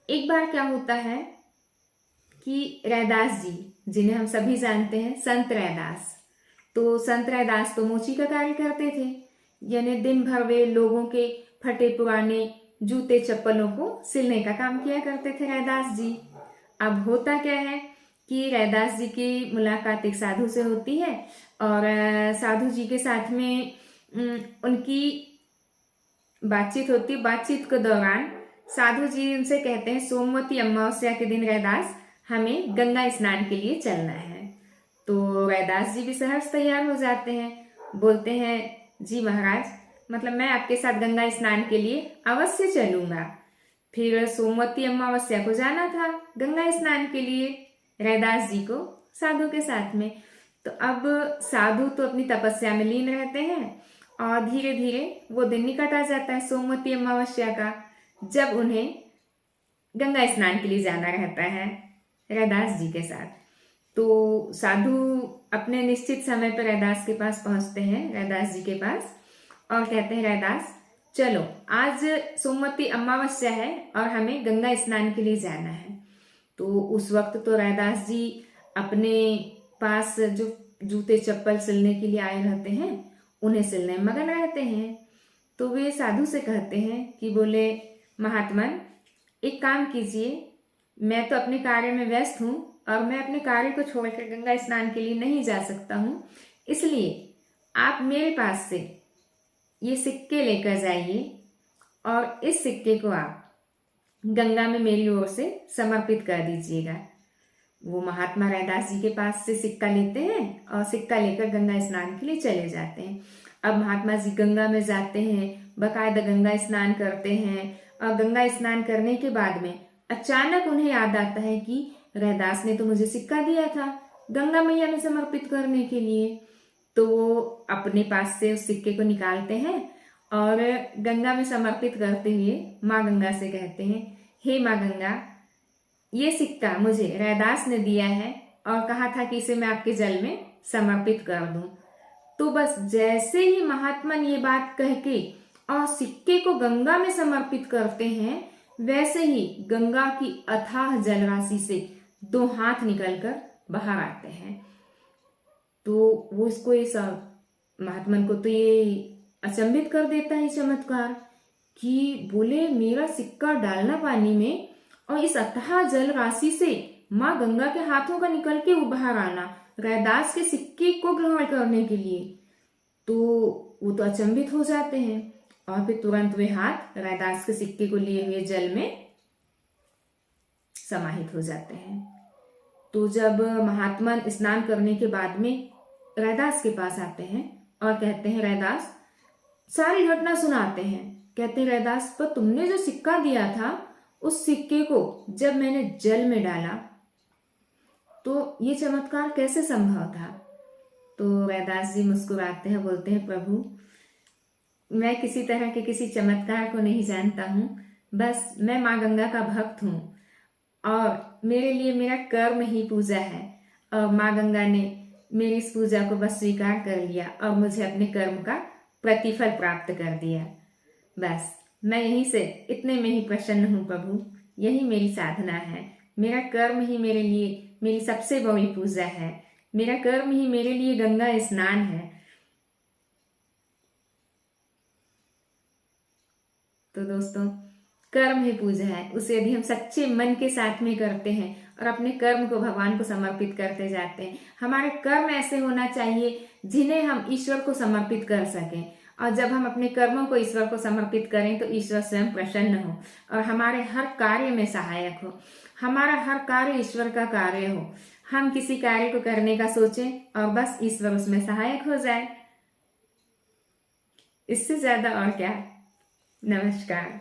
एक बार क्या होता है कि रैदास जी, जिन्हें हम सभी जानते हैं संत रैदास, तो संत रैदास तो मोची का कार्य करते थे, यानी दिन भर वे लोगों के फटे पुराने जूते चप्पलों को सिलने का काम किया करते थे रैदास जी। अब होता क्या है कि रैदास जी की मुलाकात एक साधु से होती है और साधु जी के साथ में उनकी बातचीत होती है। बातचीत के दौरान साधु जी उनसे कहते हैं सोमवती अमावस्या के दिन रैदास हमें गंगा स्नान के लिए चलना है। तो रैदास जी भी सहर्ष तैयार हो जाते हैं, बोलते हैं जी महाराज, मतलब मैं आपके साथ गंगा स्नान के लिए अवश्य चलूंगा। फिर सोमवती अमावस्या को जाना था गंगा स्नान के लिए रैदास जी को साधु के साथ में। तो अब साधु तो अपनी तपस्या में लीन रहते हैं और धीरे धीरे वो दिन निकट आ जाता है सोमवती अमावस्या का, जब उन्हें गंगा स्नान के लिए जाना रहता है रैदास जी के साथ। तो साधु अपने निश्चित समय पर रैदास के पास पहुंचते हैं, रैदास जी के पास, और कहते हैं रैदास चलो आज सोमवती अमावस्या है और हमें गंगा स्नान के लिए जाना है। तो उस वक्त तो रैदास जी अपने पास जो जूते चप्पल सिलने के लिए आए रहते हैं उन्हें सिलने में मगन रहते हैं। तो वे साधु से कहते हैं कि बोले महात्मन एक काम कीजिए, मैं तो अपने कार्य में व्यस्त हूँ और मैं अपने कार्य को छोड़कर गंगा स्नान के लिए नहीं जा सकता हूँ, इसलिए आप मेरे पास से ये सिक्के लेकर जाइए और इस सिक्के को आप गंगा में मेरी ओर से समर्पित कर दीजिएगा। वो महात्मा रैदास जी के पास से सिक्का लेते हैं और सिक्का लेकर गंगा स्नान के लिए चले जाते हैं। अब महात्मा जी गंगा में जाते हैं, बाकायदा गंगा स्नान करते हैं और गंगा स्नान करने के बाद में अचानक उन्हें याद आता है कि रैदास ने तो मुझे सिक्का दिया था गंगा मैया में समर्पित करने के लिए। तो वो अपने पास से उस सिक्के को निकालते हैं और गंगा में समर्पित करते हुए माँ गंगा से कहते हैं हे माँ गंगा, ये सिक्का मुझे रैदास ने दिया है और कहा था कि इसे मैं आपके जल में समर्पित कर दूं। तो बस जैसे ही महात्मन ये बात कह के और सिक्के को गंगा में समर्पित करते हैं, वैसे ही गंगा की अथाह जलराशि से 2 हाथ निकलकर बाहर आते हैं। तो वो इसको ये सब महात्मन को तो ये अचंभित कर देता है चमत्कार कि बोले मेरा सिक्का डालना पानी में और इस अथाह जल राशि से माँ गंगा के हाथों का निकल के बाहर आना रैदास के सिक्के को ग्रहण करने के लिए। तो वो तो अचंभित हो जाते हैं और फिर तुरंत वे हाथ रैदास के सिक्के को लिए हुए जल में समाहित हो जाते हैं। तो जब महात्मन स्नान करने के बाद में रैदास के पास आते हैं और कहते हैं रैदास, सारी घटना सुनाते हैं, कहते हैं रैदास पर तुमने जो सिक्का दिया था उस सिक्के को जब मैंने जल में डाला तो ये चमत्कार कैसे संभव था। तो रैदास जी मुस्कुराते हैं, बोलते हैं प्रभु मैं किसी तरह के किसी चमत्कार को नहीं जानता हूँ, बस मैं माँ गंगा का भक्त हूँ और मेरे लिए मेरा कर्म ही पूजा है और माँ गंगा ने मेरी इस पूजा को बस स्वीकार कर लिया और मुझे अपने कर्म का प्रतिफल प्राप्त कर दिया। बस मैं यहीं से इतने में ही प्रसन्न हूँ प्रभु, यही मेरी साधना है। मेरा कर्म ही मेरे लिए मेरी सबसे बड़ी पूजा है, मेरा कर्म ही मेरे लिए गंगा स्नान है। तो दोस्तों कर्म ही पूजा है, उसे यदि हम सच्चे मन के साथ में करते हैं और अपने कर्म को भगवान को समर्पित करते जाते हैं, हमारे कर्म ऐसे होना चाहिए जिन्हें हम ईश्वर को समर्पित कर सकें। और जब हम अपने कर्मों को ईश्वर को समर्पित करें तो ईश्वर स्वयं प्रसन्न हो और हमारे हर कार्य में सहायक हो, हमारा हर कार्य ईश्वर का कार्य हो। हम किसी कार्य को करने का सोचें और बस ईश्वर उसमें सहायक हो जाए, इससे ज्यादा और क्या। नमस्कार।